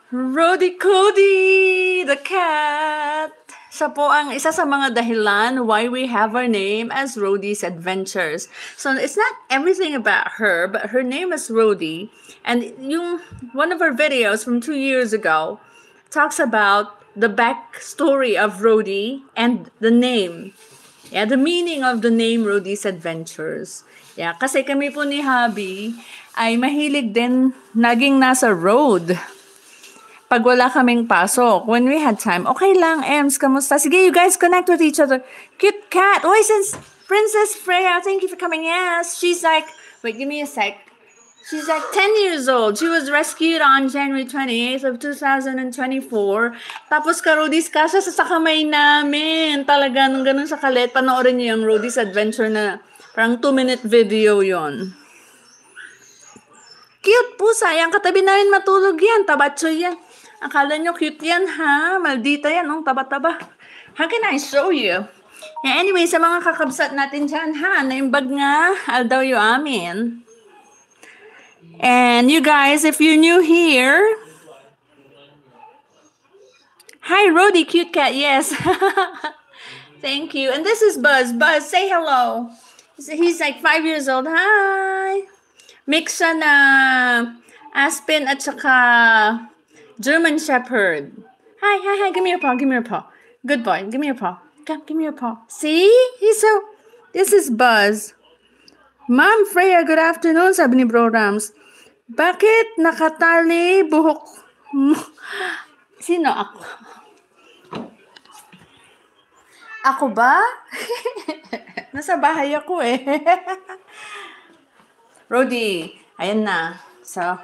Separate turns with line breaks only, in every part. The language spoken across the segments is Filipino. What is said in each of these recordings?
Rody Cody, the cat. Siya po ang isa sa mga dahilan why we have our name as Rody's Adventures. So it's not everything about her, but her name is Rody. And one of our videos from 2 years ago talks about the backstory of Rody and the name. Yeah, the meaning of the name Rody's Adventures. Yeah, kasi kami po ni Habi ay mahilig din naging nasa road. Pag wala kaming pasok, when we had time, okay lang, Ems, kamusta? Sige, you guys connect with each other. Cute cat. Oh, since Princess Freya, thank you for coming. Yes, she's like, wait, give me a sec. She's like 10 years old. She was rescued on January 28th of 2024. Tapos karudis ka siya sa kamay namin. Talaga, nung ganun sa kalit, panoorin niyo yung Rody's Adventure na parang 2-minute video yon. Cute po, sayang. Katabi namin matulog yan. Tabatsoy yan. Akala nyo cute yan, ha? Maldita yan, taba-taba. How can I show you? Yeah, anyway, sa mga kakabsat natin dyan, ha? Naimbag nga, aldaw yung amin. And you guys, if you're new here, hi, Rody, cute cat, yes. Thank you. And this is Buzz. Buzz, say hello. He's like 5 years old. Hi. Mix siya na Aspen at saka German Shepherd. Hi. Give me your paw. Good boy. Give me your paw. Come, give me your paw. See? This is Buzz. Ma'am Freya, good afternoon, sabi ni Bro Rams. Bakit nakatali buhok mo? Sino ako? Ako ba? Nasa bahay ako eh. Rody, ayan na. So,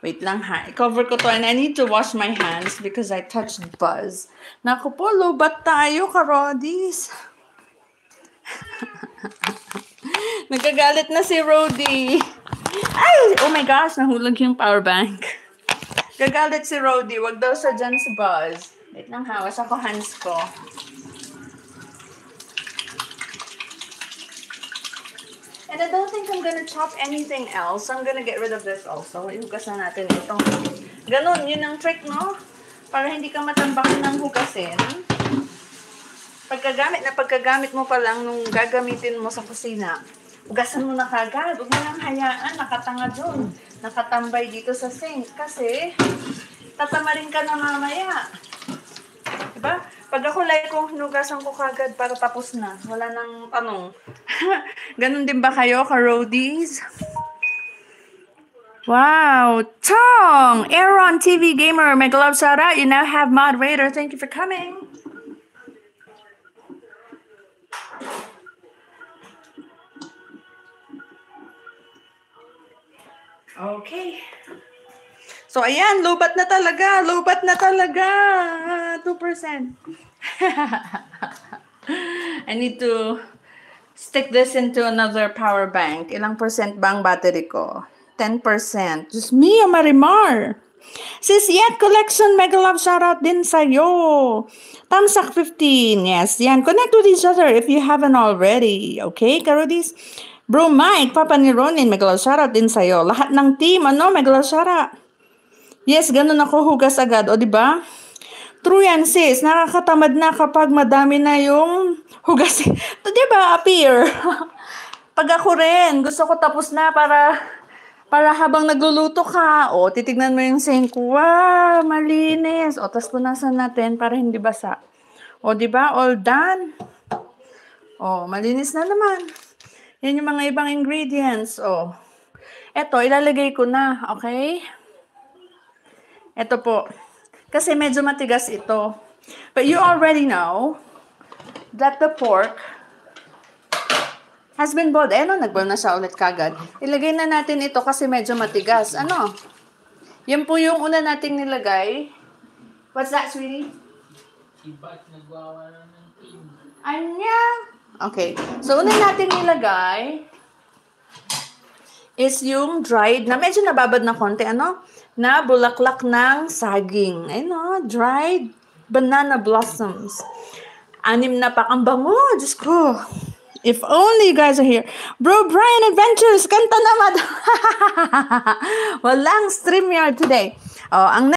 wait lang ha. I-cover ko to and I need to wash my hands because I touched Buzz. Naku po, lobat tayo, karodis. Nagkagalit na si Rody. Ay! Oh my gosh, nahulog yung power bank. Gagalit si Rody. Wag daw sa dyan si Buzz. Wait lang ha, wash ako hands ko. And I don't think I'm gonna chop anything else. I'm gonna get rid of this also. Ihugas na natin ito. Ganon, yun ang trick, no? Para hindi ka matambakan ng hugasin. Pagkagamit mo pa lang nung gagamitin mo sa kusina, hugasan mo na kagad. Huwag mo lang hayaan, nakatanga dun. Nakatambay dito sa sink. Kasi, tatamarin ka na mamaya. Diba? Pag ako like kung hinugasan ko kagad para tapos na. Wala nang tanong. Ganon din ba kayo, ka-roadies? Wow! Tong! Aaron TV Gamer, my glove shout out. You now have moderator. Thank you for coming. Okay. So, ayan, lobat na talaga. 2%. I need to stick this into another power bank. Ilang percent ba ang battery ko? 10%. Just me, Marimar. Sis Yet Collection, mega love shoutout din sa'yo. Tamsak 15. Yes, yan. Connect with each other if you haven't already. Okay, Karudis? Bro Mike, Papa ni Ronin, mega love shoutout din sa'yo. Lahat ng team, mega love shoutout. Yes, ganun ako hugas agad. O, diba? True yan, sis. Nakakatamad na kapag madami na yung hugas. Ito, diba, appear? Pag ako rin, gusto ko tapos na para habang nagluluto ka, o, titignan mo yung sink. Wow, malinis. O, tapos punasan natin para hindi basa. O, diba? All done. O, malinis na naman. Yan yung mga ibang ingredients. O, eto, ilalagay ko na. Okay? Ito po. Kasi medyo matigas ito. But you already know that the pork has been boiled. Nag-boil na siya ulit kagad. Ilagay na natin ito kasi medyo matigas. Yan po yung una nating nilagay. What's that, sweetie? Anya? Okay. So, una nating nilagay is yung dried, na medyo nababad na konti, na bulaklak ng saging. Dried banana blossoms. 6 na pak. Ang bango, Diyos ko. If only you guys are here. Bro Brian Adventures, kanta naman. Walang StreamYard today. Ang